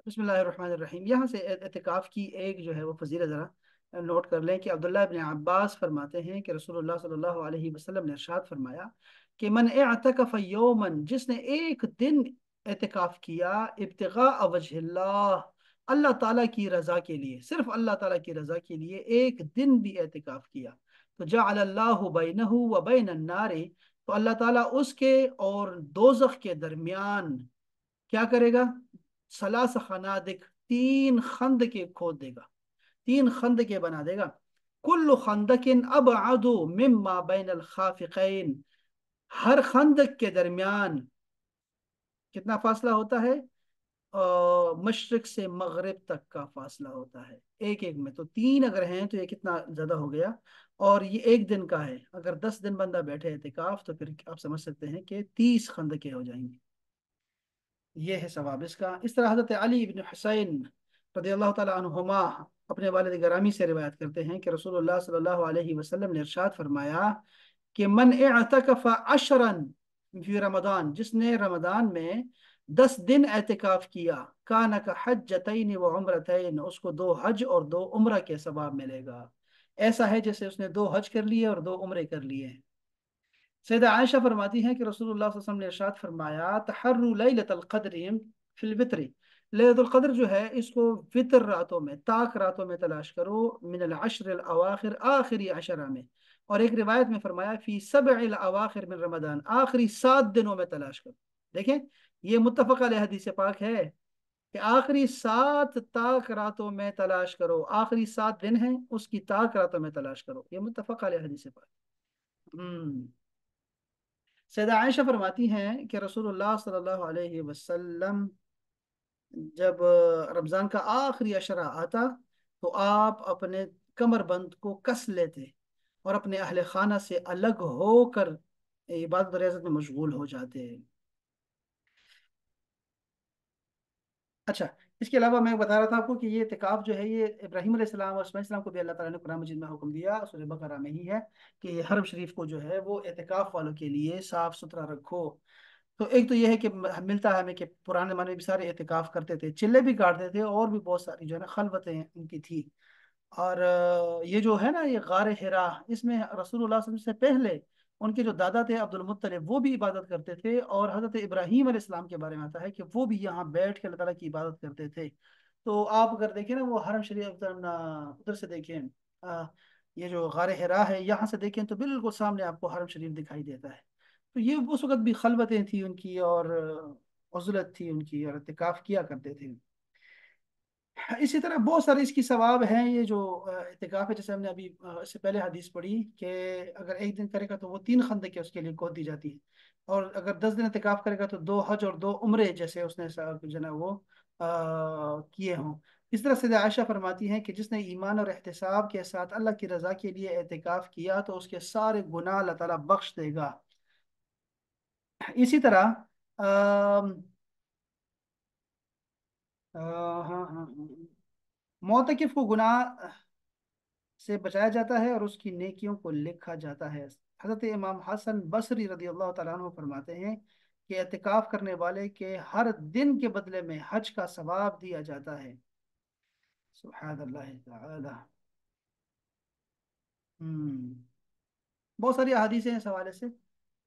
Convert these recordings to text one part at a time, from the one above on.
بسم اللہ الرحمن الرحیم۔ یہاں سے اعتکاف کی ایک جو ہے وہ فضیلت ذرا نوٹ کر لیں کہ عبداللہ ابن عباس فرماتے ہیں کہ رسول اللہ صلی اللہ علیہ وسلم نے ارشاد فرمایا کہ من اعتکف یومن، جس نے ایک دن اعتکاف کیا، ابتغاء وجہ اللہ، اللہ تعالیٰ کی رضا کے لیے، صرف اللہ تعالیٰ کی رضا کے لیے ایک دن بھی اعتکاف کیا، تو جعل اللہ بینہ و بین النار، تو اللہ تعالیٰ اس کے اور دوزخ کے درمیان کیا کرے گا؟ سلاس خنادق، تین خندقیں کھود دے گا، تین خندقیں بنا دے گا۔ کل خندق ابعد مما بین الخافقین، ہر خندق کے درمیان کتنا فاصلہ ہوتا ہے؟ مشرق سے مغرب تک کا فاصلہ ہوتا ہے ایک ایک میں، تو تین اگر ہیں تو یہ کتنا زیادہ ہو گیا، اور یہ ایک دن کا ہے، اگر 10 دن بندہ بیٹھے اعتکاف تو پھر آپ سمجھ سکتے ہیں کہ 30 خندقیں ہو جائیں گی۔ یہ ہے ثواب اس کا۔ اس طرح حضرت علی بن حسین رضی اللہ تعالیٰ عنہما اپنے والد گرامی سے روایت کرتے ہیں کہ رسول اللہ صلی اللہ علیہ وسلم نے ارشاد فرمایا کہ من اعتکف عشرا فی رمضان، جس نے رمضان میں 10 دن اعتکاف کیا، کان کا حجتین و عمرتین، اس کو 2 حج اور 2 عمرہ کے ثواب ملے گا، ایسا ہے جیسے اس نے 2 حج کر لیے اور 2 عمرے کر لیے ہیں۔ سیدہ عائشہ فرماتی ہیں کہ رسول اللہ صلی اللہ علیہ وسلم نے ارشاد فرمایا تحروا لیلۃ القدر فی الوتر، لیلۃ القدر جو ہے اس کو وطر راتوں میں، طاق راتوں میں تلاش کرو، من العشر الاواخر، آخری عشرہ میں، اور ایک روایت میں فرمایا فی 7 الاواخر من رمضان، آخری 7 دنوں میں تلاش کرو۔ دیکھیں یہ متفق علیہ حدیث پاک ہے کہ آخری 7 طاق راتوں میں تلاش کرو، آخری 7 دن ہیں اس کی طاق راتوں میں تلاش کرو، یہ متفق علیہ حدیث پاک۔ سیدہ عائشہ فرماتی ہیں کہ رسول اللہ صلی اللہ علیہ وسلم جب رمضان کا آخری عشرہ آتا تو آپ اپنے کمر بند کو کس لیتے اور اپنے اہل خانہ سے الگ ہو کر عبادت و ریاضت میں مشغول ہو جاتے۔ اچھا، اس کے علاوہ میں بتا رہا تھا آپ کو کہ یہ اعتکاف جو ہے یہ ابراہیم علیہ السلام اور اسماعیل السلام کو بھی اللہ تعالیٰ نے قرآن مجید میں حکم دیا، سورہ بقرہ میں ہی ہے کہ حرم شریف کو جو ہے وہ اعتکاف والوں کے لیے صاف ستھرا رکھو۔ تو ایک تو یہ ہے کہ ملتا ہے ہمیں کہ پرانے زمانے میں بھی سارے اعتکاف کرتے تھے، چلے بھی کاٹتے تھے، اور بھی بہت ساری جو ہے نا خلوتیں ان کی تھی۔ اور یہ جو ہے نا یہ غار حرا، اس میں رسول اللہ صلی اللہ علیہ وسلم سے پہلے ان کے جو دادا تھے عبد المطلب وہ بھی عبادت کرتے تھے، اور حضرت ابراہیم علیہ السلام کے بارے میں آتا ہے کہ وہ بھی یہاں بیٹھ کے اللہ تعالیٰ کی عبادت کرتے تھے۔ تو آپ اگر دیکھیں نا وہ حرم شریف ادھر سے دیکھیں، آ، یہ جو غار حرا ہے یہاں سے دیکھیں تو بالکل سامنے آپ کو حرم شریف دکھائی دیتا ہے۔ تو یہ اس وقت بھی خلوتیں تھیں ان کی، اور عزلت تھی ان کی، اور اعتکاف کیا کرتے تھے۔ اسی طرح بہت سارے اس کی ثواب ہیں، یہ جو اعتکاف ہے، جیسے ہم نے ابھی اس سے پہلے حدیث پڑھی کہ اگر ایک دن کرے گا تو وہ 3 خندقیں اس کے لیے گود دی جاتی ہیں، اور اگر 10 دن اعتکاف کرے گا تو 2 حج اور 2 عمرے جیسے اس نے جو ہے نا وہ کیے ہوں۔ اس طرح سے عائشہ فرماتی ہیں کہ جس نے ایمان اور احتساب کے ساتھ اللہ کی رضا کے لیے اعتکاف کیا تو اس کے سارے گناہ اللہ تعالیٰ بخش دے گا۔ اسی طرح ہاں ہاں ہاں، معتکف کو گناہ سے بچایا جاتا ہے اور اس کی نیکیوں کو لکھا جاتا ہے۔ حضرت امام حسن بصری رضی اللہ تعالیٰ عنہ فرماتے ہیں کہ اعتکاف کرنے والے کے ہر دن کے بدلے میں حج کا ثواب دیا جاتا ہے۔ سبحان اللہ تعالی۔ بہت ساری احادیث ہیں اس حوالے سے،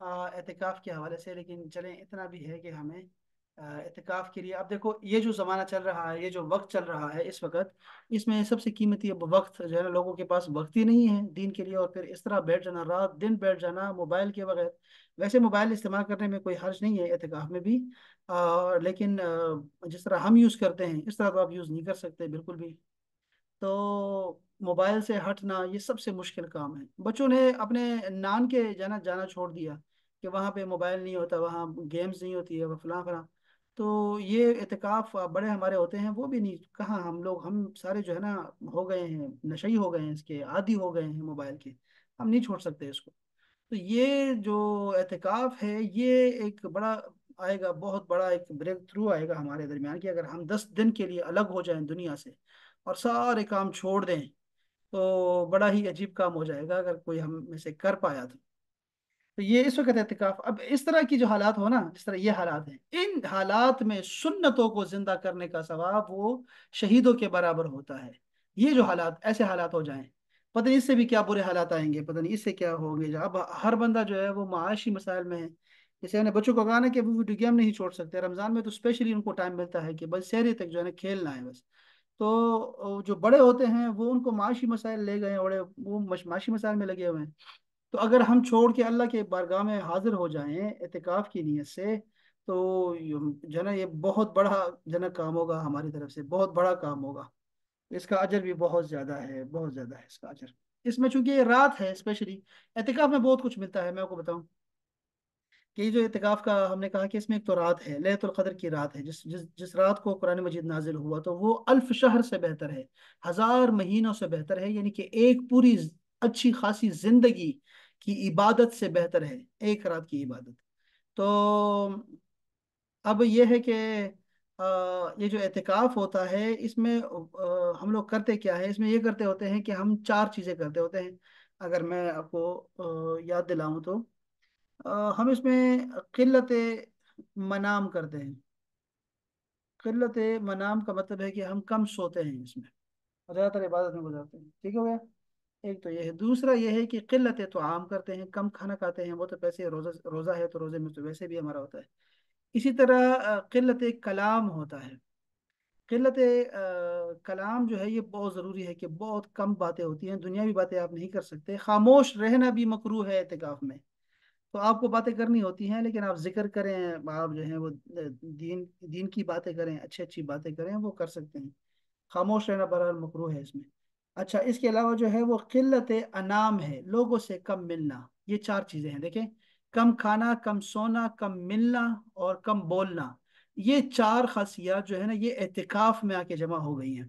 اعتکاف کے حوالے سے، لیکن چلیں اتنا بھی ہے کہ ہمیں اعتکاف کے لیے، اب دیکھو یہ جو زمانہ چل رہا ہے، یہ جو وقت چل رہا ہے اس وقت، اس میں سب سے قیمتی اب وقت جو ہے نا، لوگوں کے پاس وقت ہی نہیں ہے دین کے لیے، اور پھر اس طرح بیٹھ جانا، رات دن بیٹھ جانا موبائل کے بغیر۔ ویسے موبائل استعمال کرنے میں کوئی حرج نہیں ہے اعتکاف میں بھی، لیکن جس طرح ہم یوز کرتے ہیں اس طرح تو آپ یوز نہیں کر سکتے بالکل بھی۔ تو موبائل سے ہٹنا یہ سب سے مشکل کام ہے۔ بچوں نے اپنے نان کے جانا جانا چھوڑ دیا کہ وہاں پہ موبائل نہیں ہوتا، وہاں گیمز نہیں ہوتی ہے، وہ فلاں فلاں۔ تو یہ اعتکاف بڑے ہمارے ہوتے ہیں وہ بھی نہیں، کہاں ہم لوگ، ہم سارے جو ہے نا ہو گئے ہیں، نشئی ہو گئے ہیں، اس کے عادی ہو گئے ہیں موبائل کے، ہم نہیں چھوڑ سکتے اس کو۔ تو یہ جو اعتکاف ہے یہ ایک بڑا آئے گا، بہت بڑا ایک بریک تھرو آئے گا ہمارے درمیان، کہ اگر ہم 10 دن کے لیے الگ ہو جائیں دنیا سے اور سارے کام چھوڑ دیں تو بڑا ہی عجیب کام ہو جائے گا اگر کوئی ہم میں سے کر پایا تو۔ تو یہ اس وقت اعتکاف، اب اس طرح کی جو حالات ہو نا، جس طرح یہ حالات ہیں، ان حالات میں سنتوں کو زندہ کرنے کا ثواب وہ شہیدوں کے برابر ہوتا ہے۔ یہ جو حالات، ایسے حالات ہو جائیں، پتہ نہیں اس سے بھی کیا برے حالات آئیں گے، پتہ نہیں اس سے کیا ہوں گے، اب ہر بندہ جو ہے وہ معاشی مسائل میں ہے۔ جیسے میں نے بچوں کو کہا نا کہ وہ ویڈیو گیم نہیں چھوڑ سکتے، رمضان میں تو اسپیشلی ان کو ٹائم ملتا ہے کہ بس سحری تک جو ہے نا کھیلنا ہے بس۔ تو جو بڑے ہوتے ہیں وہ ان کو معاشی مسائل لے گئے، اور وہ معاشی مسائل میں لگے ہوئے ہیں۔ تو اگر ہم چھوڑ کے اللہ کے بارگاہ میں حاضر ہو جائیں اعتکاف کی نیت سے، تو جو ہے نا یہ بہت بڑا جو ہے نا کام ہوگا، ہماری طرف سے بہت بڑا کام ہوگا۔ اس کا اجر بھی بہت زیادہ ہے، بہت زیادہ ہے اس کا اجر۔ اس میں چونکہ یہ رات ہے اسپیشلی، اعتکاف میں بہت کچھ ملتا ہے، میں آپ کو بتاؤں کہ یہ جو اعتکاف کا ہم نے کہا کہ اس میں ایک تو رات ہے، لیلۃ القدر کی رات ہے، جس رات کو قرآن مجید نازل ہوا تو وہ الف شہر سے بہتر ہے، ہزار مہینوں سے بہتر ہے، یعنی کہ ایک پوری اچھی خاصی زندگی کی عبادت سے بہتر ہے ایک رات کی عبادت۔ تو اب یہ ہے کہ یہ جو اعتکاف ہوتا ہے اس میں ہم لوگ کرتے کیا ہے، اس میں یہ کرتے ہوتے ہیں کہ ہم چار چیزیں کرتے ہوتے ہیں۔ اگر میں آپ کو یاد دلاؤں تو ہم اس میں قلت منام کرتے ہیں۔ قلت منام کا مطلب ہے کہ ہم کم سوتے ہیں اس میں، اور زیادہ تر عبادت میں گزارتے ہیں، ٹھیک ہو گیا؟ ایک تو یہ ہے، دوسرا یہ ہے کہ قلت طعام کرتے ہیں، کم کھانا کھاتے ہیں، وہ تو ویسے روزہ روزہ ہے تو روزے میں تو ویسے بھی ہمارا ہوتا ہے۔ اسی طرح قلت کلام ہوتا ہے۔ قلت کلام جو ہے یہ بہت ضروری ہے کہ بہت کم باتیں ہوتی ہیں، دنیاوی باتیں آپ نہیں کر سکتے، خاموش رہنا بھی مکروہ ہے اعتکاف میں۔ تو آپ کو باتیں کرنی ہوتی ہیں لیکن آپ ذکر کریں، آپ جو ہیں وہ دین دین کی باتیں کریں، اچھی اچھی باتیں کریں، وہ کر سکتے ہیں۔ خاموش رہنا بہرحال مکروہ ہے اس میں۔ اچھا، اس کے علاوہ جو ہے وہ قلت انام ہے، لوگوں سے کم ملنا۔ یہ چار چیزیں ہیں دیکھیں، کم کھانا، کم سونا، کم ملنا، اور کم بولنا۔ یہ چار خاصیات جو ہے نا یہ اعتکاف میں آ کے جمع ہو گئی ہیں،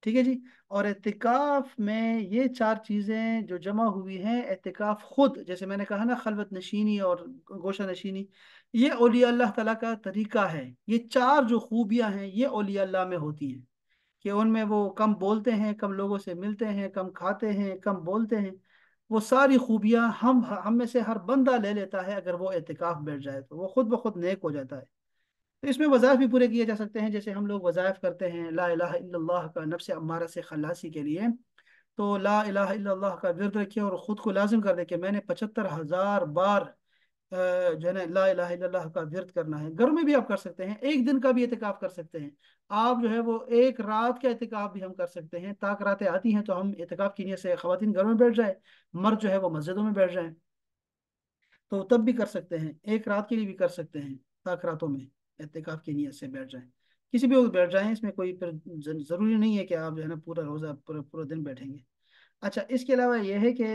ٹھیک ہے جی؟ اور اعتکاف میں یہ چار چیزیں جو جمع ہوئی ہیں، اعتکاف خود جیسے میں نے کہا نا خلوت نشینی اور گوشہ نشینی، یہ اولیاء اللہ تعالیٰ کا طریقہ ہے۔ یہ چار جو خوبیاں ہیں یہ اولیاء اللہ میں ہوتی ہیں، کہ ان میں وہ کم بولتے ہیں، کم لوگوں سے ملتے ہیں، کم کھاتے ہیں، کم بولتے ہیں۔ وہ ساری خوبیاں ہم میں سے ہر بندہ لے لیتا ہے، اگر وہ اعتکاف بیٹھ جائے تو وہ خود بخود نیک ہو جاتا ہے۔ تو اس میں وظائف بھی پورے کیے جا سکتے ہیں، جیسے ہم لوگ وظائف کرتے ہیں لا الہ الا اللہ کا نفس امارہ سے خلاصی کے لیے، تو لا الہ الا اللہ کا ورد رکھے اور خود کو لازم کر دے کہ میں نے 75,000 بار جو ہے نا لا الہ الا اللہ کا ورد کرنا ہے۔ گھروں میں بھی آپ کر سکتے ہیں، ایک دن کا بھی اعتکاف کر سکتے ہیں آپ، جو ہے وہ ایک رات کا اعتکاف بھی ہم کر سکتے ہیں، تاک راتیں آتی ہیں تو ہم اعتکاف کی نیت سے خواتین گھروں میں بیٹھ جائیں، مرد جو ہے وہ مسجدوں میں بیٹھ جائیں، تو تب بھی کر سکتے ہیں، ایک رات کے لیے بھی کر سکتے ہیں، تاک راتوں میں اعتکاف کی نیت سے بیٹھ جائیں، کسی بھی وقت بیٹھ جائیں، اس میں کوئی پھر ضروری نہیں ہے کہ آپ جو ہے نا پورا روزہ پورا پورا دن بیٹھیں گے۔ اچھا، اس کے علاوہ یہ ہے کہ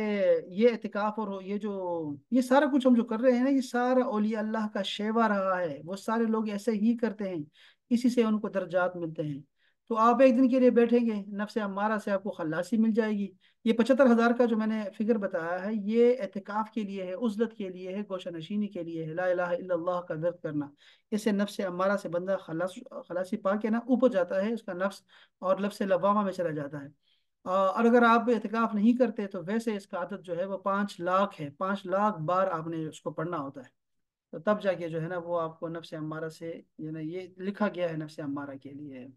یہ اعتکاف اور یہ سارا کچھ ہم جو کر رہے ہیں نا، یہ سارا اولیاء اللہ کا شیوا رہا ہے، وہ سارے لوگ ایسے ہی کرتے ہیں، اسی سے ان کو درجات ملتے ہیں۔ تو آپ ایک دن کے لیے بیٹھیں گے، نفس امارہ سے آپ کو خلاصی مل جائے گی۔ یہ 75,000 کا جو میں نے فگر بتایا ہے یہ اعتکاف کے لیے ہے، عزلت کے لیے ہے، گوشہ نشینی کے لیے ہے، لا الہ الا اللہ کا ورد کرنا۔ اس سے نفس امارہ سے بندہ خلاصی پا کے نا اوپر جاتا ہے، اس کا نفس اور لفظ لوامہ میں چلا جاتا ہے۔ اور اگر آپ اعتکاف نہیں کرتے تو ویسے اس کا عدد جو ہے وہ 5 لاکھ ہے، 5 لاکھ بار آپ نے اس کو پڑھنا ہوتا ہے، تو تب جا کے جو ہے نا وہ آپ کو نفس امارہ سے یہ لکھا گیا ہے نفس امارہ کے لیے۔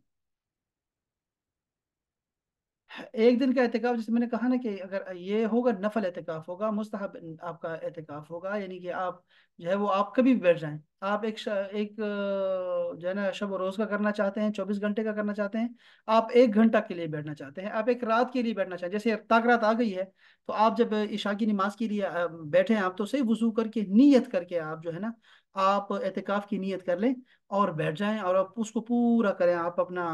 ایک دن کا اعتکاف جیسے میں نے کہا نا کہ اگر یہ ہوگا نفل اعتکاف ہوگا، مستحب آپ کا اعتکاف ہوگا، یعنی کہ آپ جو ہے وہ آپ کبھی بھی بیٹھ جائیں۔ آپ ایک جو ہے نا شب و روز کا کرنا چاہتے ہیں، 24 گھنٹے کا کرنا چاہتے ہیں، آپ 1 گھنٹہ کے لیے بیٹھنا چاہتے ہیں، آپ ایک رات کے لیے بیٹھنا چاہتے ہیں، جیسے تاک رات آ گئی ہے تو آپ جب عشاء کی نماز کے لیے بیٹھے ہیں آپ، تو صحیح وضو کر کے نیت کر کے آپ جو ہے نا آپ اعتکاف کی نیت کر لیں اور بیٹھ جائیں، اور آپ اس کو پورا کریں، آپ اپنا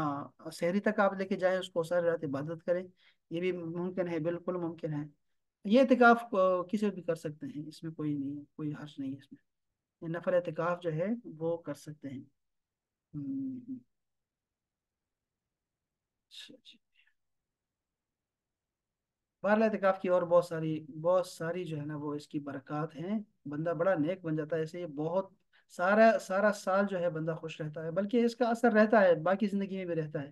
سحری تک آپ لے کے جائیں، اس کو ساری رات عبادت کریں۔ یہ بھی ممکن ہے، بالکل ممکن ہے۔ یہ اعتکاف کسی بھی کر سکتے ہیں، اس میں کوئی نہیں ہے، کوئی حرج نہیں ہے اس میں، یہ نفل اعتکاف جو ہے وہ کر سکتے ہیں۔ اچھا جی۔ بہرحال اعتکاف کی اور بہت ساری جو ہے نا وہ اس کی برکات ہیں، بندہ بڑا نیک بن جاتا ہے ایسے، یہ بہت سارا سارا سال جو ہے بندہ خوش رہتا ہے، بلکہ اس کا اثر رہتا ہے باقی زندگی میں بھی رہتا ہے۔